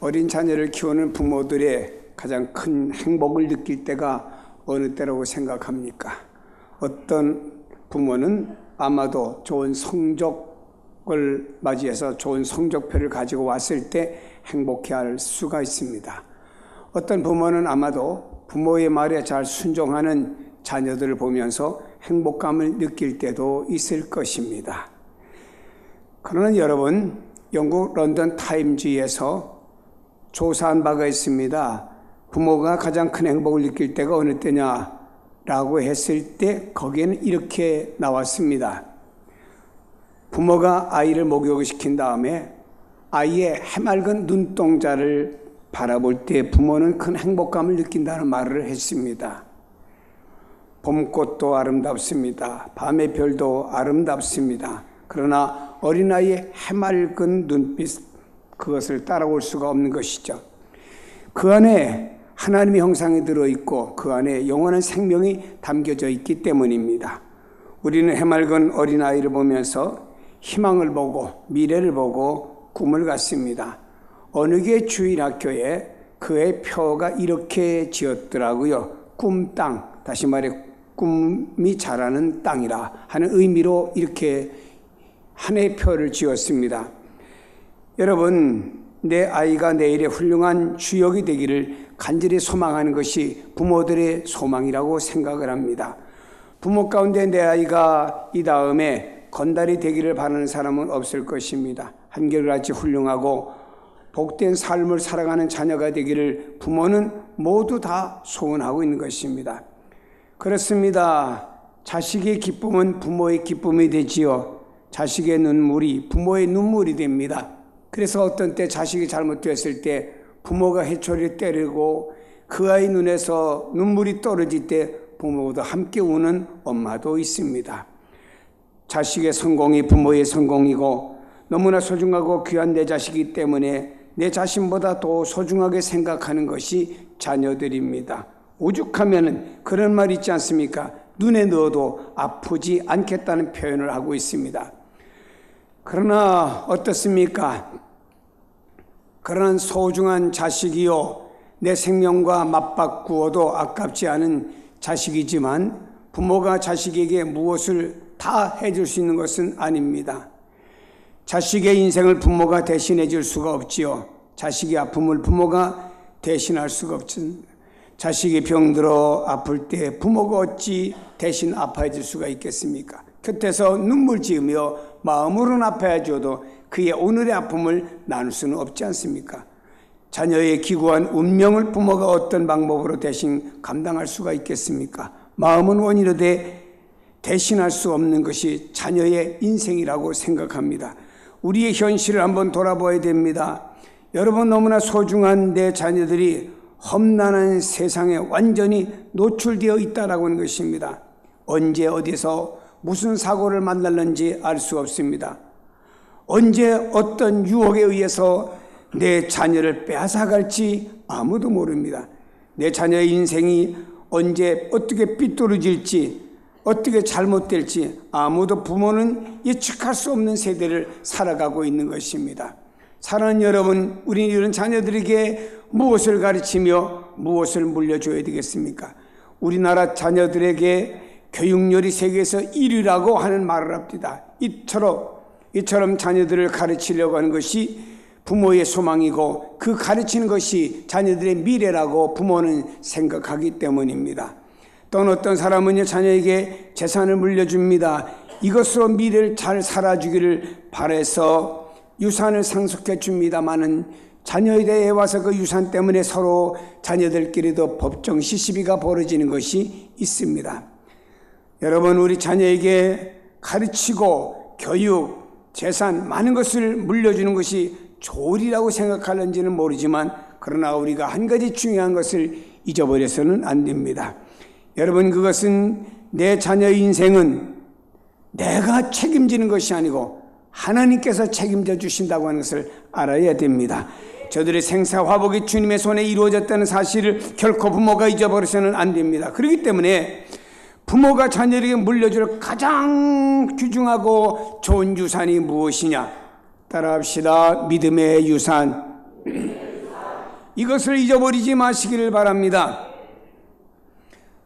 어린 자녀를 키우는 부모들의 가장 큰 행복을 느낄 때가 어느 때라고 생각합니까? 어떤 부모는 아마도 좋은 성적을 맞이해서 좋은 성적표를 가지고 왔을 때 행복해할 수가 있습니다. 어떤 부모는 아마도 부모의 말에 잘 순종하는 자녀들을 보면서 행복감을 느낄 때도 있을 것입니다. 그러나 여러분, 영국 런던 타임즈에서 조사한 바가 있습니다. 부모가 가장 큰 행복을 느낄 때가 어느 때냐라고 했을 때 거기에는 이렇게 나왔습니다. 부모가 아이를 목욕을 시킨 다음에 아이의 해맑은 눈동자를 바라볼 때 부모는 큰 행복감을 느낀다는 말을 했습니다. 봄꽃도 아름답습니다. 밤의 별도 아름답습니다. 그러나 어린아이의 해맑은 눈빛, 그것을 따라올 수가 없는 것이죠. 그 안에 하나님의 형상이 들어있고 그 안에 영원한 생명이 담겨져 있기 때문입니다. 우리는 해맑은 어린아이를 보면서 희망을 보고 미래를 보고 꿈을 갖습니다. 어느 게 주일학교에 그의 표가 이렇게 지었더라고요. 꿈땅, 다시 말해 꿈이 자라는 땅이라 하는 의미로 이렇게 한 해의 표를 지었습니다. 여러분, 내 아이가 내일의 훌륭한 주역이 되기를 간절히 소망하는 것이 부모들의 소망이라고 생각을 합니다. 부모 가운데 내 아이가 이 다음에 건달이 되기를 바라는 사람은 없을 것입니다. 한결같이 훌륭하고 복된 삶을 살아가는 자녀가 되기를 부모는 모두 다 소원하고 있는 것입니다. 그렇습니다. 자식의 기쁨은 부모의 기쁨이 되지요. 자식의 눈물이 부모의 눈물이 됩니다. 그래서 어떤 때 자식이 잘못됐을 때 부모가 해초리를 때리고 그 아이 눈에서 눈물이 떨어질 때 부모도 함께 우는 엄마도 있습니다. 자식의 성공이 부모의 성공이고 너무나 소중하고 귀한 내 자식이기 때문에 내 자신보다 더 소중하게 생각하는 것이 자녀들입니다. 오죽하면 그런 말 있지 않습니까? 눈에 넣어도 아프지 않겠다는 표현을 하고 있습니다. 그러나 어떻습니까? 그런 소중한 자식이요, 내 생명과 맞바꾸어도 아깝지 않은 자식이지만 부모가 자식에게 무엇을 다 해줄 수 있는 것은 아닙니다. 자식의 인생을 부모가 대신해 줄 수가 없지요. 자식의 아픔을 부모가 대신할 수가 없지. 자식이 병들어 아플 때 부모가 어찌 대신 아파해 줄 수가 있겠습니까? 곁에서 눈물 지으며 마음으로는 아파해 줘도 그의 오늘의 아픔을 나눌 수는 없지 않습니까? 자녀의 기구한 운명을 부모가 어떤 방법으로 대신 감당할 수가 있겠습니까? 마음은 원이로되 대신할 수 없는 것이 자녀의 인생이라고 생각합니다. 우리의 현실을 한번 돌아봐야 됩니다. 여러분, 너무나 소중한 내 자녀들이 험난한 세상에 완전히 노출되어 있다라고 하는 것입니다. 언제 어디서 무슨 사고를 만날는지 알 수 없습니다. 언제 어떤 유혹에 의해서 내 자녀를 빼앗아갈지 아무도 모릅니다. 내 자녀의 인생이 언제 어떻게 삐뚤어질지 어떻게 잘못될지 아무도 부모는 예측할 수 없는 세대를 살아가고 있는 것입니다. 사랑하는 여러분, 우리는 이런 자녀들에게 무엇을 가르치며 무엇을 물려줘야 되겠습니까? 우리나라 자녀들에게 교육열이 세계에서 1위라고 하는 말을 합니다. 이처럼 자녀들을 가르치려고 하는 것이 부모의 소망이고 그 가르치는 것이 자녀들의 미래라고 부모는 생각하기 때문입니다. 또는 어떤 사람은요, 자녀에게 재산을 물려줍니다. 이것으로 미래를 잘 살아주기를 바라서 유산을 상속해 줍니다마는 자녀에 대해 와서 그 유산 때문에 서로 자녀들끼리도 법정 시시비가 벌어지는 것이 있습니다. 여러분, 우리 자녀에게 가르치고 교육, 재산, 많은 것을 물려주는 것이 좋으리라고 생각하는지는 모르지만 그러나 우리가 한 가지 중요한 것을 잊어버려서는 안 됩니다. 여러분, 그것은 내 자녀의 인생은 내가 책임지는 것이 아니고 하나님께서 책임져 주신다고 하는 것을 알아야 됩니다. 저들의 생사화복이 주님의 손에 이루어졌다는 사실을 결코 부모가 잊어버려서는 안 됩니다. 그렇기 때문에 부모가 자녀에게 물려줄 가장 귀중하고 좋은 유산이 무엇이냐? 따라합시다. 믿음의 유산. 이것을 잊어버리지 마시기를 바랍니다.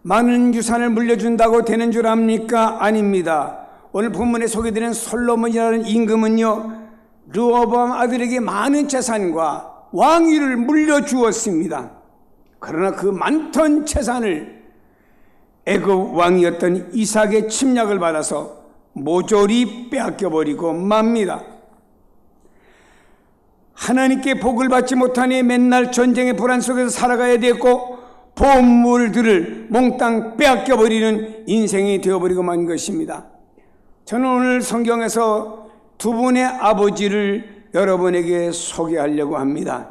많은 유산을 물려준다고 되는 줄 압니까? 아닙니다. 오늘 본문에 소개되는 솔로몬이라는 임금은요, 르호보암 아들에게 많은 재산과 왕위를 물려주었습니다. 그러나 그 많던 재산을 애굽 왕이었던 이삭의 침략을 받아서 모조리 빼앗겨버리고 맙니다. 하나님께 복을 받지 못하니 맨날 전쟁의 불안 속에서 살아가야 되었고 보물들을 몽땅 빼앗겨버리는 인생이 되어버리고 만 것입니다. 저는 오늘 성경에서 두 분의 아버지를 여러분에게 소개하려고 합니다.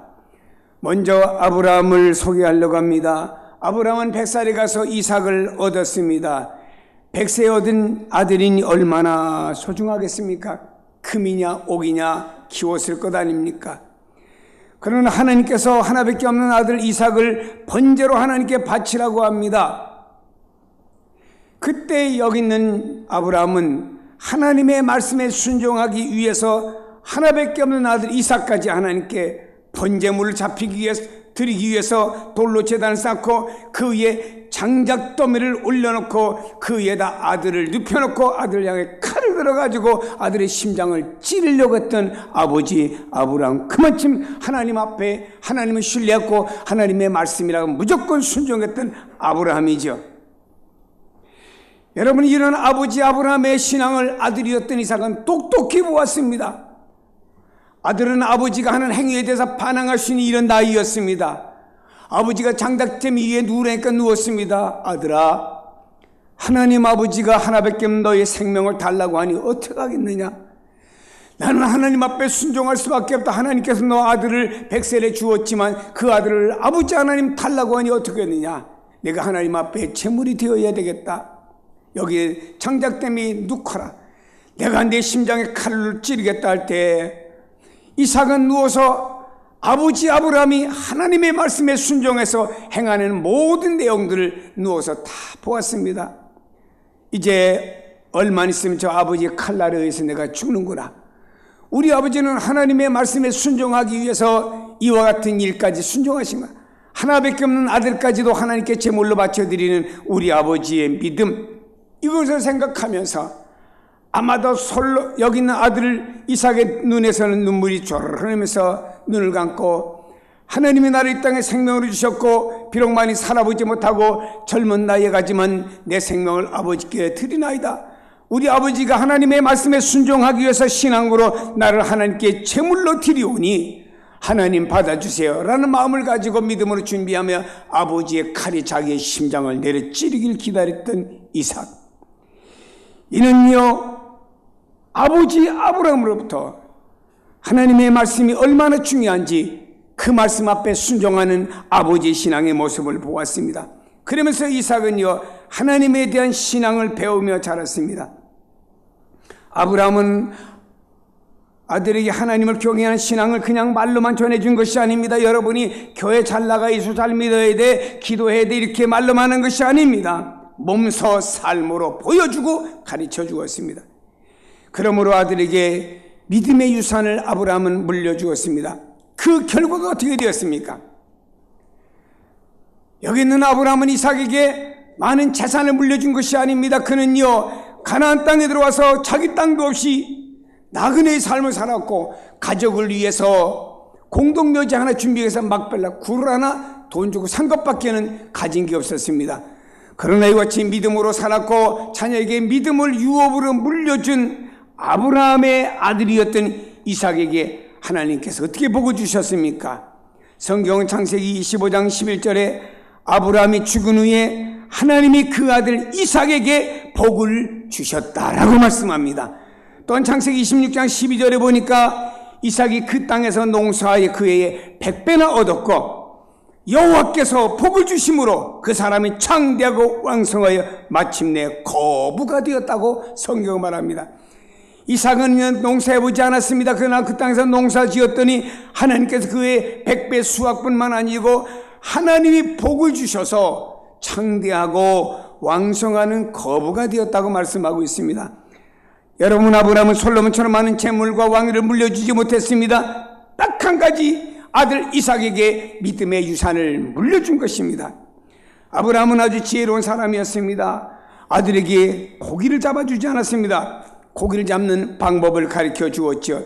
먼저 아브라함을 소개하려고 합니다. 아브라함은 100살에 가서 이삭을 얻었습니다. 100세에 얻은 아들이니 얼마나 소중하겠습니까? 금이냐 옥이냐 키웠을 것 아닙니까? 그러나 하나님께서 하나밖에 없는 아들 이삭을 번제로 하나님께 바치라고 합니다. 그때 여기 있는 아브라함은 하나님의 말씀에 순종하기 위해서 하나밖에 없는 아들 이삭까지 하나님께 번제물을 드리기 위해서 돌로 제단을 쌓고 그 위에 장작더미를 올려놓고 그 위에다 아들을 눕혀놓고 아들을 향해 칼을 들어가지고 아들의 심장을 찌르려고 했던 아버지 아브라함, 그만큼 하나님 앞에 하나님을 신뢰했고 하나님의 말씀이라고 무조건 순종했던 아브라함이죠. 여러분, 이런 아버지 아브라함의 신앙을 아들이었던 이삭은 똑똑히 보았습니다. 아들은 아버지가 하는 행위에 대해서 반항할 수 있는 이런 나이였습니다. 아버지가 장작더미 위에 누우라니까 누웠습니다. 아들아, 하나님 아버지가 하나밖에 없는 너의 생명을 달라고 하니 어떻게 하겠느냐? 나는 하나님 앞에 순종할 수밖에 없다. 하나님께서 너 아들을 100세에 주었지만 그 아들을 아버지 하나님 달라고 하니 어떻게 했느냐? 내가 하나님 앞에 제물이 되어야 되겠다. 여기에 장작더미 눕혀라. 내가 내 심장에 칼을 찌르겠다 할 때 이삭은 누워서 아버지 아브라함이 하나님의 말씀에 순종해서 행하는 모든 내용들을 누워서 다 보았습니다. 이제 얼마 있으면 저 아버지의 칼날에 의해서 내가 죽는구나. 우리 아버지는 하나님의 말씀에 순종하기 위해서 이와 같은 일까지 순종하신 거야. 하나밖에 없는 아들까지도 하나님께 제물로 바쳐드리는 우리 아버지의 믿음, 이것을 생각하면서 아마도 여기 있는 아들 이삭의 눈에서는 눈물이 조르르 흐르면서 눈을 감고 하나님이 나를 이 땅에 생명으로 주셨고 비록 많이 살아보지 못하고 젊은 나이에 가지만 내 생명을 아버지께 드리나이다. 우리 아버지가 하나님의 말씀에 순종하기 위해서 신앙으로 나를 하나님께 제물로 드리오니 하나님 받아주세요 라는 마음을 가지고 믿음으로 준비하며 아버지의 칼이 자기의 심장을 내려 찌르길 기다렸던 이삭, 이는요 아버지 아브라함으로부터 하나님의 말씀이 얼마나 중요한지 그 말씀 앞에 순종하는 아버지의 신앙의 모습을 보았습니다. 그러면서 이삭은요 하나님에 대한 신앙을 배우며 자랐습니다. 아브라함은 아들에게 하나님을 경외하는 신앙을 그냥 말로만 전해준 것이 아닙니다. 여러분이 교회 잘 나가 예수 잘 믿어야 돼, 기도해야 돼 이렇게 말로만 하는 것이 아닙니다. 몸소 삶으로 보여주고 가르쳐 주었습니다. 그러므로 아들에게 믿음의 유산을 아브라함은 물려주었습니다. 그 결과가 어떻게 되었습니까? 여기 있는 아브라함은 이삭에게 많은 재산을 물려준 것이 아닙니다. 그는요 가나안 땅에 들어와서 자기 땅도 없이 나그네의 삶을 살았고 가족을 위해서 공동묘지 하나 준비해서 막벨라 굴을 하나 돈 주고 산 것밖에는 가진 게 없었습니다. 그러나 이와 같이 믿음으로 살았고 자녀에게 믿음을 유업으로 물려준 아브라함의 아들이었던 이삭에게 하나님께서 어떻게 복을 주셨습니까? 성경은 창세기 25장 11절에 아브라함이 죽은 후에 하나님이 그 아들 이삭에게 복을 주셨다라고 말씀합니다. 또한 창세기 26장 12절에 보니까 이삭이 그 땅에서 농사하여 그 해에 100배나 얻었고 여호와께서 복을 주심으로 그 사람이 창대하고 왕성하여 마침내 거부가 되었다고 성경은 말합니다. 이삭은 농사해보지 않았습니다. 그러나 그 땅에서 농사 지었더니 하나님께서 그의 100배 수확뿐만 아니고 하나님이 복을 주셔서 창대하고 왕성하는 거부가 되었다고 말씀하고 있습니다. 여러분, 아브라함은 솔로몬처럼 많은 재물과 왕위를 물려주지 못했습니다. 딱 한 가지 아들 이삭에게 믿음의 유산을 물려준 것입니다. 아브라함은 아주 지혜로운 사람이었습니다. 아들에게 고기를 잡아주지 않았습니다. 고기를 잡는 방법을 가르쳐 주었죠.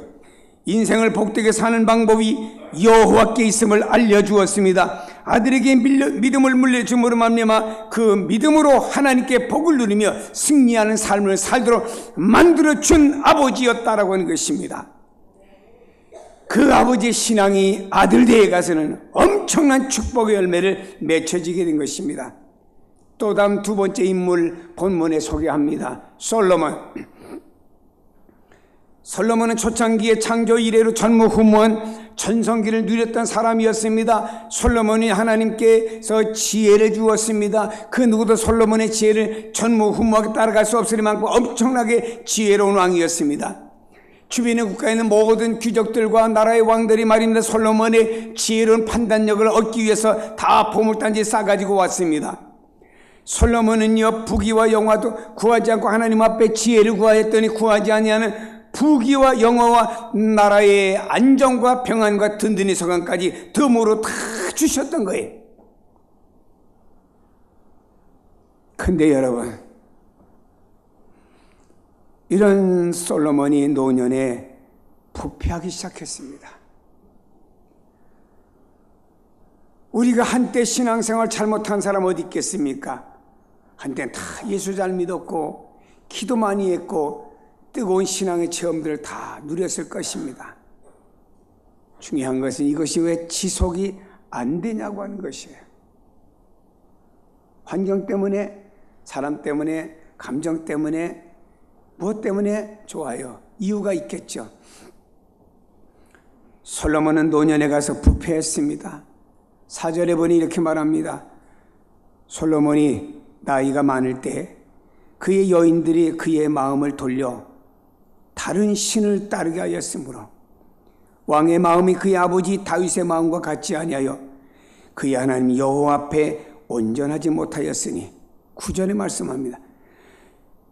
인생을 복되게 사는 방법이 여호와께 있음을 알려주었습니다. 아들에게 믿음을 물려줌으로 말미암아 그 믿음으로 하나님께 복을 누리며 승리하는 삶을 살도록 만들어준 아버지였다라고 하는 것입니다. 그 아버지의 신앙이 아들대에 가서는 엄청난 축복의 열매를 맺혀지게 된 것입니다. 또 다음 두 번째 인물 본문에 소개합니다. 솔로몬은 초창기에 창조 이래로 전무후무한 전성기를 누렸던 사람이었습니다. 솔로몬이 하나님께서 지혜를 주었습니다. 그 누구도 솔로몬의 지혜를 전무후무하게 따라갈 수 없을 만큼 엄청나게 지혜로운 왕이었습니다. 주변의 국가에 있는 모든 귀족들과 나라의 왕들이 말입니다. 솔로몬의 지혜로운 판단력을 얻기 위해서 다 보물단지 싸가지고 왔습니다. 솔로몬은요, 부귀와 영화도 구하지 않고 하나님 앞에 지혜를 구하였더니 구하지 아니하는 부귀와 영화와 나라의 안정과 평안과 든든히 서강까지 덤으로 다 주셨던 거예요. 근데 여러분, 이런 솔로몬이 노년에 부패하기 시작했습니다. 우리가 한때 신앙생활 잘못한 사람 어디 있겠습니까? 한때는 다 예수 잘 믿었고 기도 많이 했고 뜨거운 신앙의 체험들을 다 누렸을 것입니다. 중요한 것은 이것이 왜 지속이 안 되냐고 하는 것이에요. 환경 때문에, 사람 때문에, 감정 때문에, 무엇 때문에 좋아요? 이유가 있겠죠. 솔로몬은 노년에 가서 부패했습니다. 4절에 보니 이렇게 말합니다. 솔로몬이 나이가 많을 때 그의 여인들이 그의 마음을 돌려 다른 신을 따르게 하였으므로 왕의 마음이 그의 아버지 다윗의 마음과 같지 아니하여 그의 하나님 여호와 앞에 온전하지 못하였으니 9절에 말씀합니다.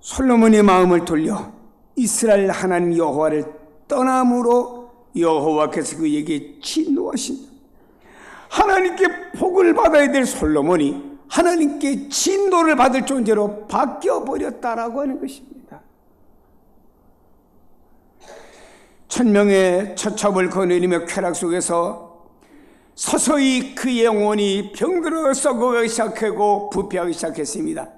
솔로몬의 마음을 돌려 이스라엘 하나님 여호와를 떠남으로 여호와께서 그에게 진노하신다. 하나님께 복을 받아야 될 솔로몬이 하나님께 진노를 받을 존재로 바뀌어버렸다라고 하는 것입니다. 천명의 처첩을 거느리며 쾌락 속에서 서서히 그의 영혼이 병들어 썩어가기 시작하고 부패하기 시작했습니다.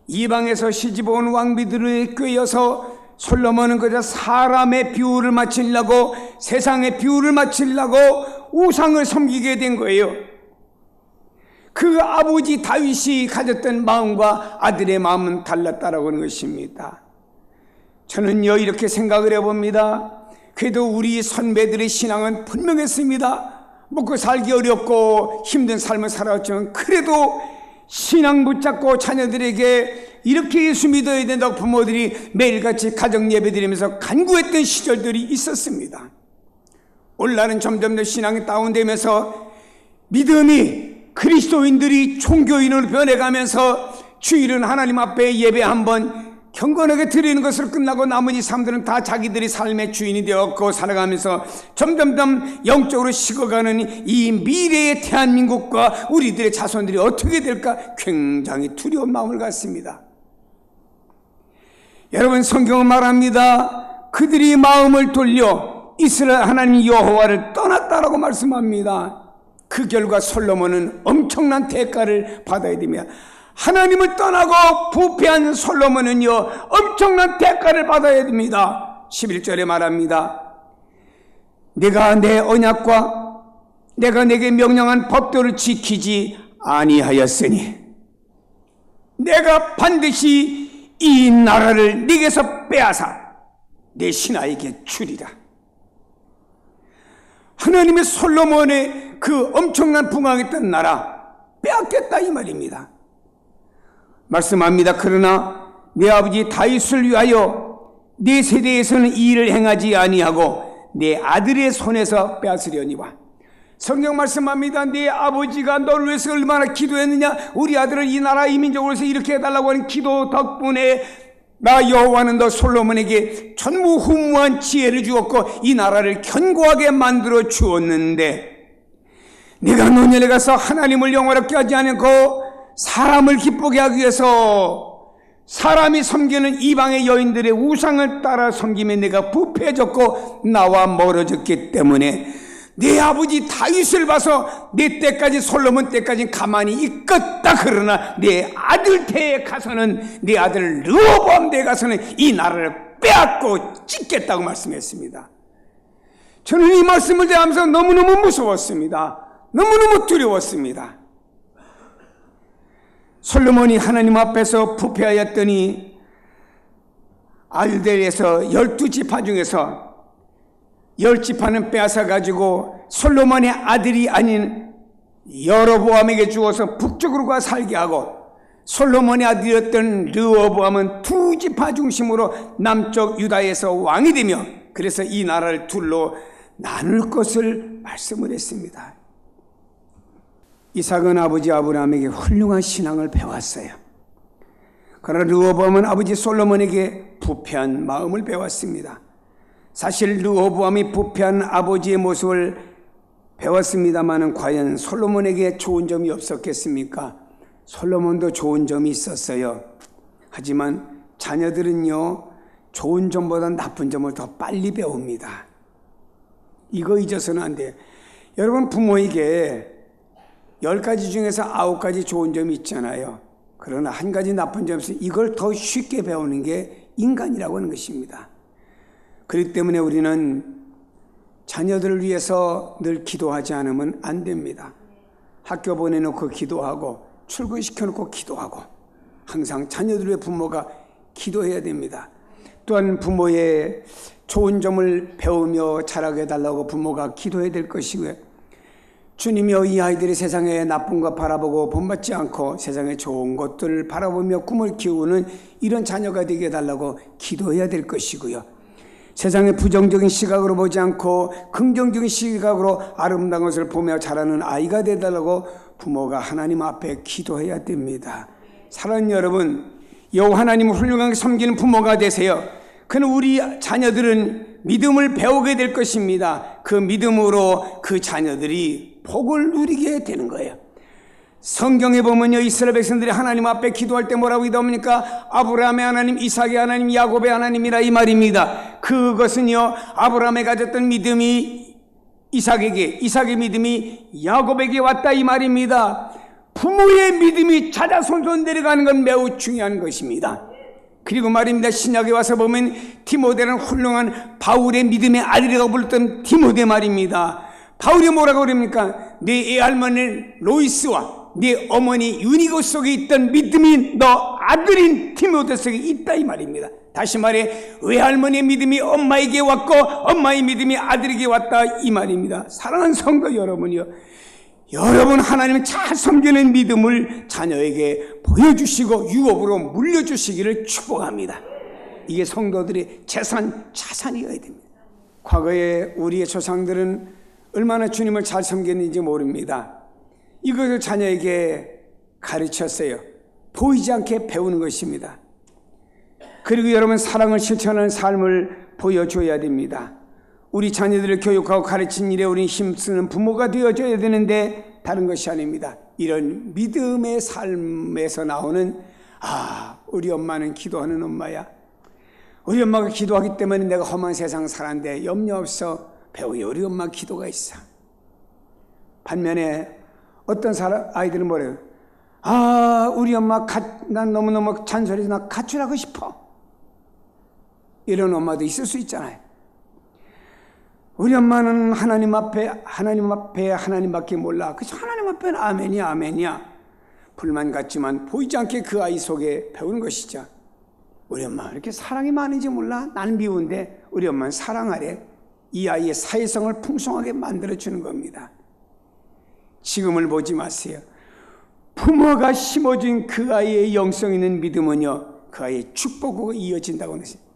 이방에서 시집온 왕비들을 꿰어서 솔로몬은 그저 사람의 비유를 맞추려고, 세상의 비유를 맞추려고 우상을 섬기게 된 거예요. 그 아버지 다윗이 가졌던 마음과 아들의 마음은 달랐다라고 하는 것입니다. 저는요, 이렇게 생각을 해봅니다. 그래도 우리 선배들의 신앙은 분명했습니다. 먹고 살기 어렵고 힘든 삶을 살아왔지만 그래도 신앙 붙잡고 자녀들에게 이렇게 예수 믿어야 된다고 부모들이 매일같이 가정 예배 드리면서 간구했던 시절들이 있었습니다. 오늘날은 점점 더 신앙이 다운되면서 믿음이 그리스도인들이 종교인으로 변해가면서 주일은 하나님 앞에 예배 한번 경건하게 드리는 것으로 끝나고 나머지 사람들은 다 자기들이 삶의 주인이 되었고 살아가면서 점점점 영적으로 식어가는 이 미래의 대한민국과 우리들의 자손들이 어떻게 될까 굉장히 두려운 마음을 갖습니다. 여러분, 성경은 말합니다. 그들이 마음을 돌려 이스라엘 하나님 여호와를 떠났다라고 말씀합니다. 그 결과 솔로몬은 엄청난 대가를 받아야 됩니다. 하나님을 떠나고 부패한 솔로몬은요, 엄청난 대가를 받아야 됩니다. 11절에 말합니다. 내가 내 언약과 내가 내게 명령한 법도를 지키지 아니하였으니 내가 반드시 이 나라를 네게서 빼앗아 내 신하에게 주리라. 하나님의 솔로몬의 그 엄청난 풍성했던 나라 빼앗겠다 이 말입니다. 말씀합니다. 그러나 내 아버지 다윗을 위하여 내 세대에서는 이 일을 행하지 아니하고 내 아들의 손에서 빼앗으려니와. 성경 말씀합니다. 네 아버지가 너를 위해서 얼마나 기도했느냐. 우리 아들을 이 나라 이 민족을 위해서 이렇게 해달라고 하는 기도 덕분에 나 여호와는 너 솔로몬에게 전무후무한 지혜를 주었고 이 나라를 견고하게 만들어 주었는데 네가 노년에 가서 하나님을 영화롭게 하지 않고 사람을 기쁘게 하기 위해서 사람이 섬기는 이방의 여인들의 우상을 따라 섬김에 내가 부패해졌고 나와 멀어졌기 때문에 네 아버지 다윗을 봐서 네 때까지 솔로몬 때까지 가만히 있겠다. 그러나 네 아들 때에 가서는 네 아들 르호보암 때에 가서는 이 나라를 빼앗고 찢겠다고 말씀했습니다. 저는 이 말씀을 대하면서 너무너무 무서웠습니다. 너무너무 두려웠습니다. 솔로몬이 하나님 앞에서 부패하였더니 알델에서 12지파 중에서 10지파는 빼앗아 가지고 솔로몬의 아들이 아닌 여로보암에게 주어서 북쪽으로 가 살게 하고 솔로몬의 아들이었던 르호보암은 2지파 중심으로 남쪽 유다에서 왕이 되며 그래서 이 나라를 둘로 나눌 것을 말씀을 했습니다. 이삭은 아버지 아브라함에게 훌륭한 신앙을 배웠어요. 그러나 르호보암은 아버지 솔로몬에게 부패한 마음을 배웠습니다. 사실 르호보암이 부패한 아버지의 모습을 배웠습니다마는 과연 솔로몬에게 좋은 점이 없었겠습니까? 솔로몬도 좋은 점이 있었어요. 하지만 자녀들은요, 좋은 점보다 나쁜 점을 더 빨리 배웁니다. 이거 잊어서는 안 돼요. 여러분, 부모에게 10가지 중에서 9가지 좋은 점이 있잖아요. 그러나 한 가지 나쁜 점이 있어요. 이걸 더 쉽게 배우는 게 인간이라고 하는 것입니다. 그렇기 때문에 우리는 자녀들을 위해서 늘 기도하지 않으면 안 됩니다. 학교 보내놓고 기도하고 출근시켜놓고 기도하고 항상 자녀들 위해 부모가 기도해야 됩니다. 또한 부모의 좋은 점을 배우며 자라게 해달라고 부모가 기도해야 될 것이고요. 주님이여 이 아이들이 세상에 나쁜 것 바라보고 본받지 않고 세상에 좋은 것들을 바라보며 꿈을 키우는 이런 자녀가 되게 해달라고 기도해야 될 것이고요. 세상의 부정적인 시각으로 보지 않고 긍정적인 시각으로 아름다운 것을 보며 자라는 아이가 되달라고 부모가 하나님 앞에 기도해야 됩니다. 사랑하는 여러분, 여호와 하나님을 훌륭하게 섬기는 부모가 되세요. 그는 우리 자녀들은 믿음을 배우게 될 것입니다. 그 믿음으로 그 자녀들이 복을 누리게 되는 거예요. 성경에 보면요, 이스라엘 백성들이 하나님 앞에 기도할 때 뭐라고 기도합니까? 아브라함의 하나님, 이삭의 하나님, 야곱의 하나님이라 이 말입니다. 그것은요, 아브라함에 가졌던 믿음이 이삭에게, 이삭의 믿음이 야곱에게 왔다 이 말입니다. 부모의 믿음이 자자손손 내려가는 건 매우 중요한 것입니다. 그리고 말입니다, 신약에 와서 보면 디모데는 훌륭한 바울의 믿음의 아들이라고 불렀던 디모데 말입니다. 바울이 뭐라고 그럽니까? 네 애할머니 로이스와 네 어머니 유니고 속에 있던 믿음이 너 아들인 디모데 속에 있다 이 말입니다. 다시 말해 외할머니의 믿음이 엄마에게 왔고 엄마의 믿음이 아들에게 왔다 이 말입니다. 사랑하는 성도 여러분이요, 여러분 하나님을 잘 섬기는 믿음을 자녀에게 보여주시고 유업으로 물려주시기를 축복합니다. 이게 성도들의 자산이어야 됩니다. 과거에 우리의 조상들은 얼마나 주님을 잘 섬겼는지 모릅니다. 이것을 자녀에게 가르쳤어요. 보이지 않게 배우는 것입니다. 그리고 여러분, 사랑을 실천하는 삶을 보여줘야 됩니다. 우리 자녀들을 교육하고 가르치는 일에 우리 힘쓰는 부모가 되어줘야 되는데 다른 것이 아닙니다. 이런 믿음의 삶에서 나오는 우리 엄마는 기도하는 엄마야. 우리 엄마가 기도하기 때문에 내가 험한 세상 살았는데 염려 없어 배우요. 우리 엄마 기도가 있어. 반면에 어떤 아이들은 뭐래요? 우리 엄마 난 너무너무 잔소리해서 나 가출하고 싶어. 이런 엄마도 있을 수 있잖아요. 우리 엄마는 하나님 앞에 하나님밖에 몰라. 그래서 하나님 앞에는 아멘이야 아멘이야. 불만 같지만 보이지 않게 그 아이 속에 배우는 것이죠. 우리 엄마 왜 이렇게 사랑이 많은지 몰라? 나는 미운데 우리 엄마는 사랑하래. 이 아이의 사회성을 풍성하게 만들어주는 겁니다. 지금을 보지 마세요. 부모가 심어준 그 아이의 영성 있는 믿음은요, 그 아이의 축복으로 이어진다고 하는 것입니다.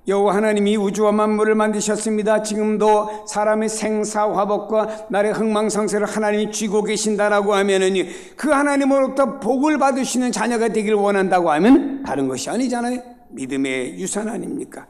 여호와 하나님이 우주와 만물을 만드셨습니다. 지금도 사람의 생사화복과 날의 흥망성쇠를 하나님이 쥐고 계신다라고 하면은 그 하나님으로부터 복을 받으시는 자녀가 되기를 원한다고 하면 다른 것이 아니잖아요. 믿음의 유산 아닙니까?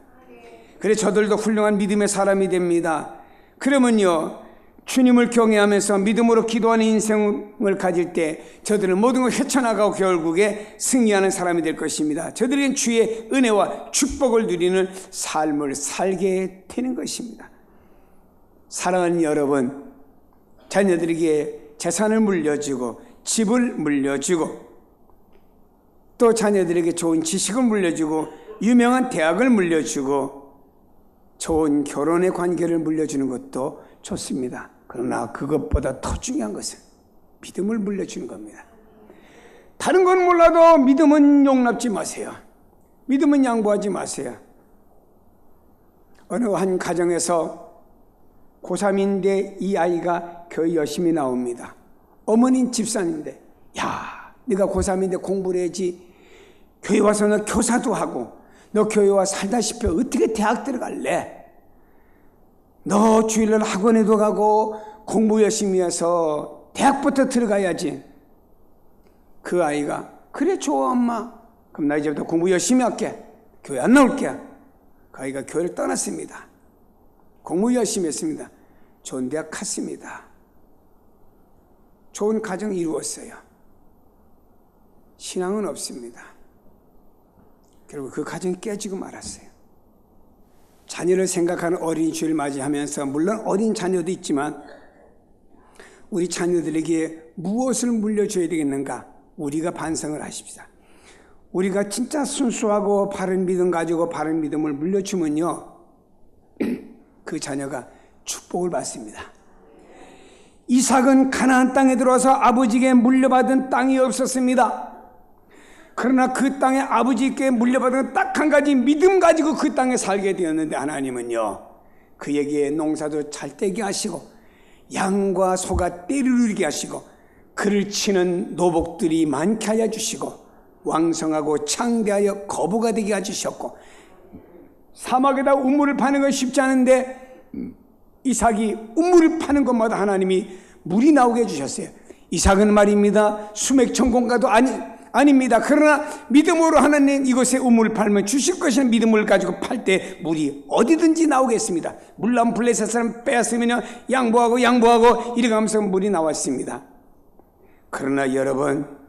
그래 저들도 훌륭한 믿음의 사람이 됩니다. 그러면요, 주님을 경외하면서 믿음으로 기도하는 인생을 가질 때 저들은 모든 걸 헤쳐나가고 결국에 승리하는 사람이 될 것입니다. 저들에겐 주의 은혜와 축복을 누리는 삶을 살게 되는 것입니다. 사랑하는 여러분, 자녀들에게 재산을 물려주고 집을 물려주고 또 자녀들에게 좋은 지식을 물려주고 유명한 대학을 물려주고 좋은 결혼의 관계를 물려주는 것도 좋습니다. 그러나 그것보다 더 중요한 것은 믿음을 물려주는 겁니다. 다른 건 몰라도 믿음은 용납지 마세요. 믿음은 양보하지 마세요. 어느 한 가정에서 고3인데 이 아이가 교회 열심히 나옵니다. 어머니는 집사인데, 야, 네가 고3인데 공부를 해야지. 교회 와서 너 교사도 하고 너 교회 와 살다시피 어떻게 대학 들어갈래? 너 주일날 학원에도 가고 공부 열심히 해서 대학부터 들어가야지. 그 아이가 그래 좋아 엄마. 그럼 나 이제부터 공부 열심히 할게. 교회 안 나올게. 그 아이가 교회를 떠났습니다. 공부 열심히 했습니다. 좋은 대학 갔습니다. 좋은 가정 이루었어요. 신앙은 없습니다. 결국 그 가정이 깨지고 말았어요. 자녀를 생각하는 어린이 주일 맞이하면서 물론 어린 자녀도 있지만 우리 자녀들에게 무엇을 물려줘야 되겠는가? 우리가 반성을 하십시다. 우리가 진짜 순수하고 바른 믿음 가지고 바른 믿음을 물려주면요, 그 자녀가 축복을 받습니다. 이삭은 가나안 땅에 들어와서 아버지에게 물려받은 땅이 없었습니다. 그러나 그 땅에 아버지께 물려받은 딱 한 가지 믿음 가지고 그 땅에 살게 되었는데 하나님은요, 그에게 농사도 잘 되게 하시고 양과 소가 떼를 누리게 하시고 그를 치는 노복들이 많게 하여 주시고 왕성하고 창대하여 거부가 되게 해주셨고 사막에다 우물을 파는 건 쉽지 않은데 이삭이 우물을 파는 것마다 하나님이 물이 나오게 해주셨어요. 이삭은 말입니다, 수맥천공가도 아닙니다. 그러나 믿음으로 하나님 이곳에 우물을 팔면 주실 것이라는 믿음을 가지고 팔 때 물이 어디든지 나오겠습니다. 물론 블레셋 사람 빼앗으면 양보하고 이래가면서 물이 나왔습니다. 그러나 여러분,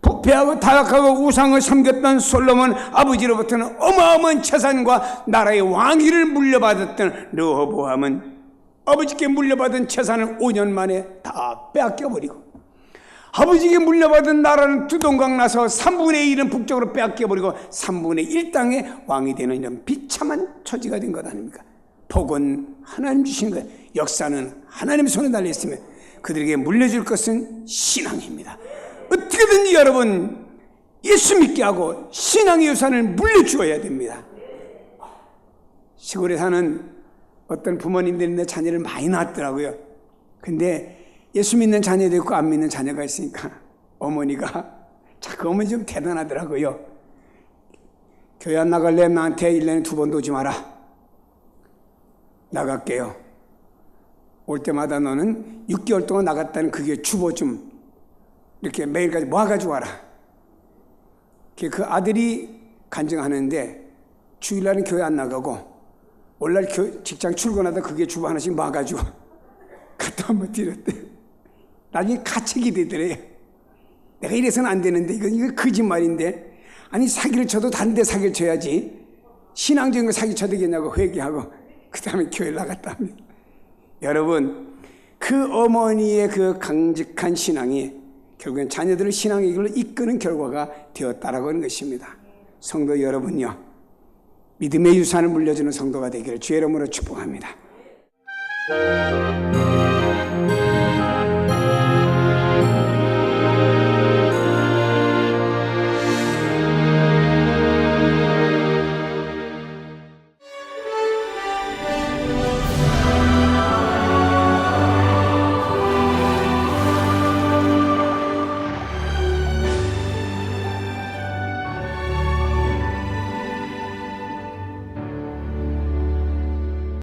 부패하고 타락하고 우상을 섬겼던 솔로몬 아버지로부터는 어마어마한 재산과 나라의 왕위를 물려받았던 르호보암은 아버지께 물려받은 재산을 5년 만에 다 빼앗겨버리고 아버지에게 물려받은 나라는 두동강 나서 3분의 1은 북쪽으로 빼앗겨버리고 3분의 1 땅에 왕이 되는 이런 비참한 처지가 된 것 아닙니까? 복은 하나님 주신 거예요. 역사는 하나님 손에 달려있으면 그들에게 물려줄 것은 신앙입니다. 어떻게든지 여러분 예수 믿게 하고 신앙의 유산을 물려주어야 됩니다. 시골에 사는 어떤 부모님들인데 자녀를 많이 낳았더라고요. 근데 예수 믿는 자녀도 있고 안 믿는 자녀가 있으니까 어머니가 그 어머니 좀 대단하더라고요. 교회 안 나갈래? 나한테 1년에 2번도 오지 마라. 나갈게요. 올 때마다 너는 6개월 동안 나갔다는 그게 주보 좀 이렇게 매일까지 모아가지고 와라. 그 아들이 간증하는데 주일날은 교회 안 나가고 월날 직장 출근하다 그게 주보 하나씩 모아가지고 갖다 한번 드렸대. 나중에 가책이 되더래요. 내가 이래서는 안 되는데 이거 거짓말인데, 아니 사기를 쳐도 다른 데 사기를 쳐야지 신앙적인 거 사기 쳐도 되겠냐고 회개하고 그 다음에 교회 나갔다 합니다. 여러분, 그 어머니의 그 강직한 신앙이 결국엔 자녀들을 신앙의 길로 이끄는 결과가 되었다라고 하는 것입니다. 성도 여러분요, 믿음의 유산을 물려주는 성도가 되기를 주의 이름으로 축복합니다.